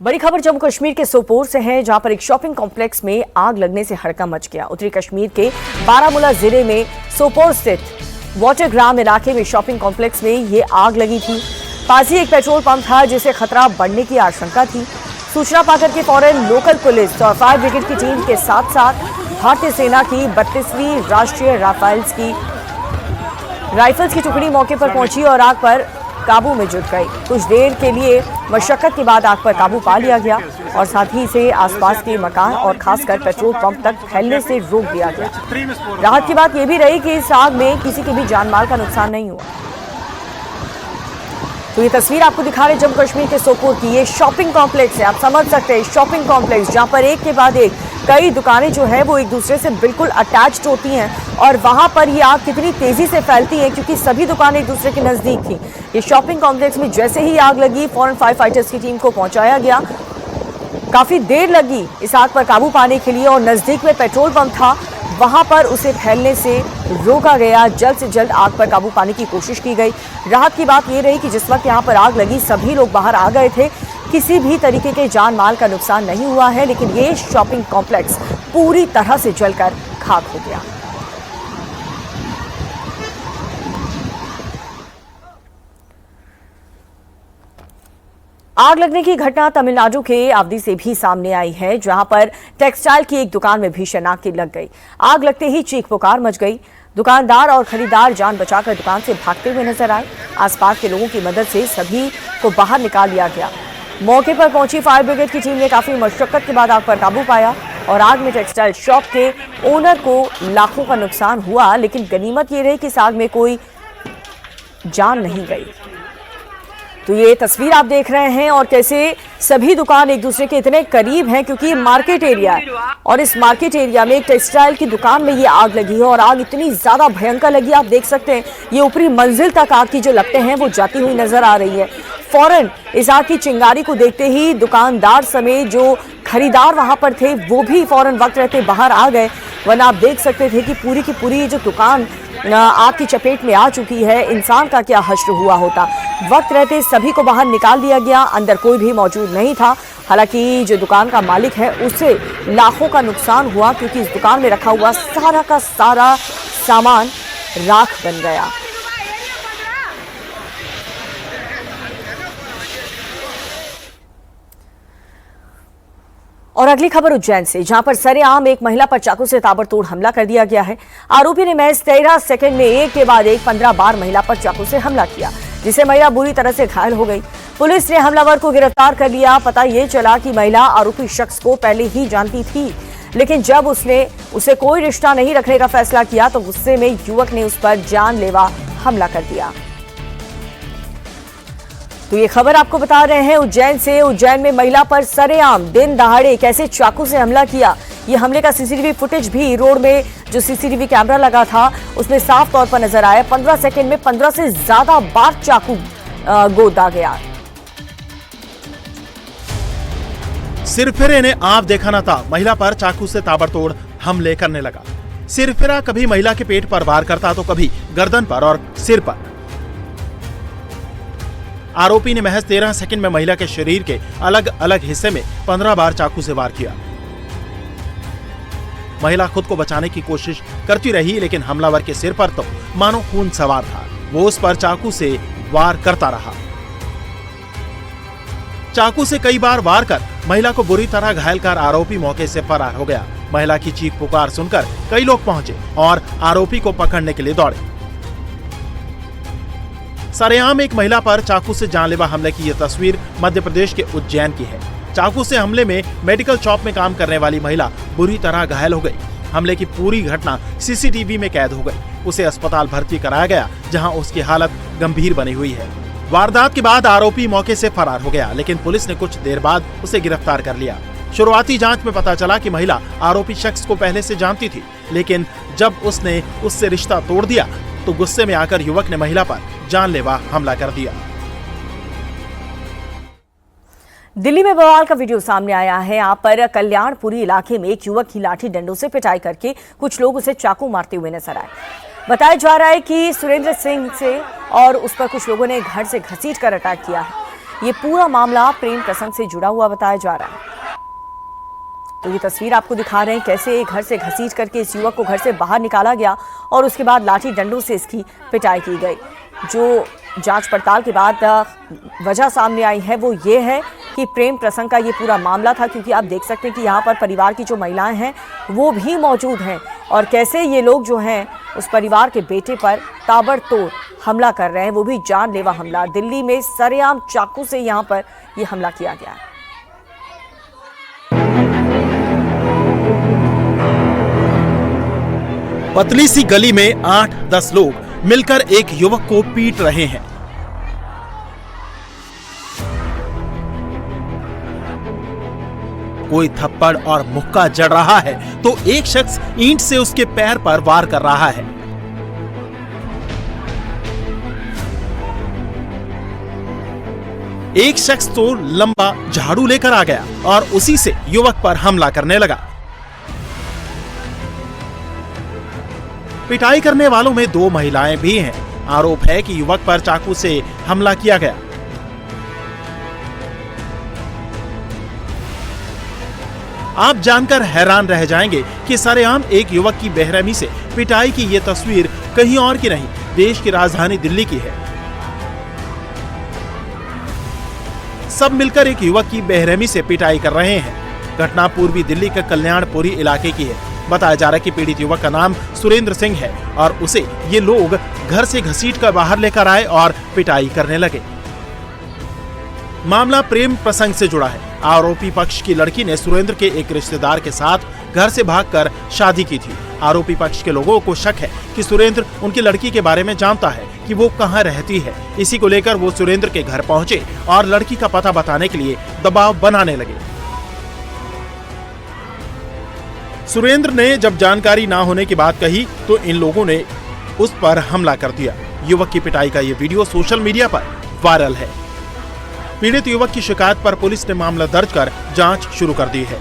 बड़ी खबर जम्मू कश्मीर के सोपोर से है, जहां पर एक शॉपिंग कॉम्प्लेक्स में आग लगने से हड़कंप मच गया। उत्तरी कश्मीर के बारामूला जिले में सोपोर स्थित वाटरग्राम इलाके में शॉपिंग कॉम्प्लेक्स में ये आग लगी थी। पास ही एक पेट्रोल पंप था जिसे खतरा बढ़ने की आशंका थी। सूचना पाकर के फौरन लोकल पुलिस और फायर ब्रिगेड की टीम के साथ साथ भारतीय सेना की 32वीं राष्ट्रीय राइफल्स की टुकड़ी मौके पर पहुंची और आग पर काबू में जुट गई। कुछ देर के लिए मशक्कत के बाद आग पर काबू पा लिया गया और साथ ही इसे आसपास के मकान और खासकर पेट्रोल पंप तक फैलने से रोक दिया गया। राहत की बात यह भी रही कि इस आग में किसी के भी जानमाल का नुकसान नहीं हुआ। तो ये तस्वीर आपको दिखा रहे जम्मू कश्मीर के सोपोर की। ये शॉपिंग कॉम्प्लेक्स है, आप समझ सकते हैं, शॉपिंग कॉम्प्लेक्स जहां पर एक के बाद एक कई दुकानें जो है वो एक दूसरे से बिल्कुल अटैच्ड होती हैं और वहां पर ये आग कितनी तेजी से फैलती है क्योंकि सभी दुकानें एक दूसरे के नजदीक थी। ये शॉपिंग कॉम्प्लेक्स में जैसे ही आग लगी फौरन फायर फाइटर्स की टीम को पहुंचाया गया। काफी देर लगी इस आग पर काबू पाने के लिए और नजदीक में पेट्रोल पंप था, वहां पर उसे फैलने से रोका गया। जल्द से जल्द आग पर काबू पाने की कोशिश की गई। राहत की बात यह रही कि जिस वक्त यहां पर आग लगी सभी लोग बाहर आ गए थे, किसी भी तरीके के जान माल का नुकसान नहीं हुआ है, लेकिन ये शॉपिंग कॉम्प्लेक्स पूरी तरह से जलकर खाक हो गया। आग लगने की घटना तमिलनाडु के आवदी से भी सामने आई है, जहां पर टेक्सटाइल की एक दुकान में भीषण आग लग गई। आग लगते ही चीख पुकार मच गई। दुकानदार और खरीदार जान बचाकर दुकान से भागते हुए नजर आए। आसपास के लोगों की मदद से सभी को बाहर निकाल लिया गया। मौके पर पहुंची फायर ब्रिगेड की टीम ने काफी मशक्कत के बाद आग पर काबू पाया और आग में टेक्सटाइल शॉप के ओनर को लाखों का नुकसान हुआ, लेकिन गनीमत ये रही कि इस आग में कोई जान नहीं गई। तो ये तस्वीर आप देख रहे हैं और कैसे सभी दुकान एक दूसरे के इतने करीब हैं क्योंकि ये मार्केट एरिया है और इस मार्केट एरिया में एक टेक्सटाइल की दुकान में ये आग लगी है और आग इतनी ज्यादा भयंकर लगी, आप देख सकते हैं ये ऊपरी मंजिल तक आग की जो लपटें हैं वो जाती हुई नजर आ रही है। फौरन इस आग की चिंगारी को देखते ही दुकानदार समेत जो खरीदार वहां पर थे वो भी फौरन वक्त रहते बाहर आ गए, वरना आप देख सकते थे कि पूरी की पूरी जो दुकान आग की चपेट में आ चुकी है। इंसान का क्या हश्र हुआ होता। वक्त रहते सभी को बाहर निकाल दिया गया, अंदर कोई भी मौजूद नहीं था। हालांकि जो दुकान का मालिक है उसे लाखों का नुकसान हुआ क्योंकि इस दुकान में रखा हुआ सारा का सारा सामान राख बन गया। और अगली खबर उज्जैन से, जहां पर सरेआम एक महिला पर चाकू से ताबड़तोड़ हमला कर दिया गया है। आरोपी ने महज 13 सेकंड में एक के बाद एक 15 बार महिला पर चाकू से हमला किया, जिससे महिला बुरी तरह से घायल हो गई। पुलिस ने हमलावर को गिरफ्तार कर लिया। पता ये चला कि महिला आरोपी शख्स को पहले ही जानती थी, लेकिन जब उसने उसे कोई रिश्ता नहीं रखने का फैसला किया तो गुस्से में युवक ने उस पर जानलेवा हमला कर दिया। तो ये खबर आपको बता रहे हैं उज्जैन से। उज्जैन में महिला पर सरेआम दिन दहाड़े कैसे चाकू से हमला किया, ये हमले का सीसीटीवी फुटेज भी रोड में जो सीसीटीवी कैमरा लगा था उसमें साफ तौर पर नजर आया। 15 सेकंड में 15 से ज्यादा बार चाकू गोदा गया। सिरफिरे ने आप देखा न था, महिला पर चाकू से ताबड़तोड़ हमले करने लगा। सिरफिरा कभी महिला के पेट पर वार करता तो कभी गर्दन पर और सिर पर। आरोपी ने महज 13 सेकंड में महिला के शरीर के अलग अलग हिस्से में 15 बार चाकू से वार किया। महिला खुद को बचाने की कोशिश करती रही, लेकिन हमलावर के सिर पर तो मानो खून सवार था। वो उस पर चाकू से वार करता रहा। चाकू से कई बार वार कर महिला को बुरी तरह घायल कर आरोपी मौके से फरार हो गया। महिला की चीख पुकार सुनकर कई लोग पहुंचे और आरोपी को पकड़ने के लिए दौड़े। सरेआम एक महिला पर चाकू से जानलेवा हमले की यह तस्वीर मध्य प्रदेश के उज्जैन की है। चाकू से हमले में मेडिकल शॉप में काम करने वाली महिला बुरी तरह घायल हो गई। हमले की पूरी घटना सीसीटीवी में कैद हो गई। उसे अस्पताल भर्ती कराया गया, जहां उसकी हालत गंभीर बनी हुई है। वारदात के बाद आरोपी मौके से फरार हो गया, लेकिन पुलिस ने कुछ देर बाद उसे गिरफ्तार कर लिया। शुरुआती जांच में पता चला कि महिला आरोपी शख्स को पहले से जानती थी, लेकिन जब उसने उससे रिश्ता तोड़ दिया तो गुस्से में आकर युवक ने महिला पर जानलेवा हमला कर दिया। दिल्ली में बवाल का वीडियो सामने आया है। यहाँ पर कल्याणपुरी इलाके में एक युवक की लाठी डंडों से पिटाई करके कुछ लोग उसे चाकू मारते हुए नजर आए। बताया जा रहा है कि सुरेंद्र सिंह से और उस पर कुछ लोगों ने घर से घसीट कर अटैक किया है। ये पूरा मामला प्रेम प्रसंग से जुड़ा हुआ बताया जा रहा है। तो ये तस्वीर आपको दिखा रहे हैं कैसे घर से घसीट करके इस युवक को घर से बाहर निकाला गया और उसके बाद लाठी डंडों से इसकी पिटाई की गई। जो जांच पड़ताल के बाद वजह सामने आई है वो ये है कि प्रेम प्रसंग का ये पूरा मामला था, क्योंकि आप देख सकते हैं कि यहाँ पर परिवार की जो महिलाएं हैं वो भी मौजूद हैं और कैसे ये लोग जो हैं उस परिवार के बेटे पर ताबड़तोड़ हमला कर रहे हैं, वो भी जानलेवा हमला। दिल्ली में सरेआम चाकू से यहाँ पर ये हमला किया गया है। पतली सी गली में 8-10 लोग मिलकर एक युवक को पीट रहे हैं। कोई थप्पड़ और मुक्का जड़ रहा है तो एक शख्स ईंट से उसके पैर पर वार कर रहा है। एक शख्स तो लंबा झाड़ू लेकर आ गया और उसी से युवक पर हमला करने लगा। पिटाई करने वालों में 2 महिलाएं भी हैं। आरोप है कि युवक पर चाकू से हमला किया गया। आप जानकर हैरान रह जाएंगे कि सरेआम एक युवक की बेरहमी से पिटाई की ये तस्वीर कहीं और की नहीं, देश की राजधानी दिल्ली की है। सब मिलकर एक युवक की बेरहमी से पिटाई कर रहे हैं। घटना पूर्वी दिल्ली के कल्याणपुरी इलाके की है। बताया जा रहा है कि पीड़ित युवक का नाम सुरेंद्र सिंह है और उसे ये लोग घर से घसीट कर बाहर लेकर आए और पिटाई करने लगे। मामला प्रेम प्रसंग से जुड़ा है। आरोपी पक्ष की लड़की ने सुरेंद्र के एक रिश्तेदार के साथ घर से भागकर शादी की थी। आरोपी पक्ष के लोगों को शक है कि सुरेंद्र उनकी लड़की के बारे में जानता है कि वो कहां रहती है। इसी को लेकर वो सुरेंद्र के घर पहुंचे और लड़की का पता बताने के लिए दबाव बनाने लगे। सुरेंद्र ने जब जानकारी ना होने की बात कही तो इन लोगों ने उस पर हमला कर दिया। युवक की पिटाई का ये वीडियो सोशल मीडिया पर वायरल है। पीड़ित युवक की शिकायत पर पुलिस ने मामला दर्ज कर जांच शुरू कर दी है।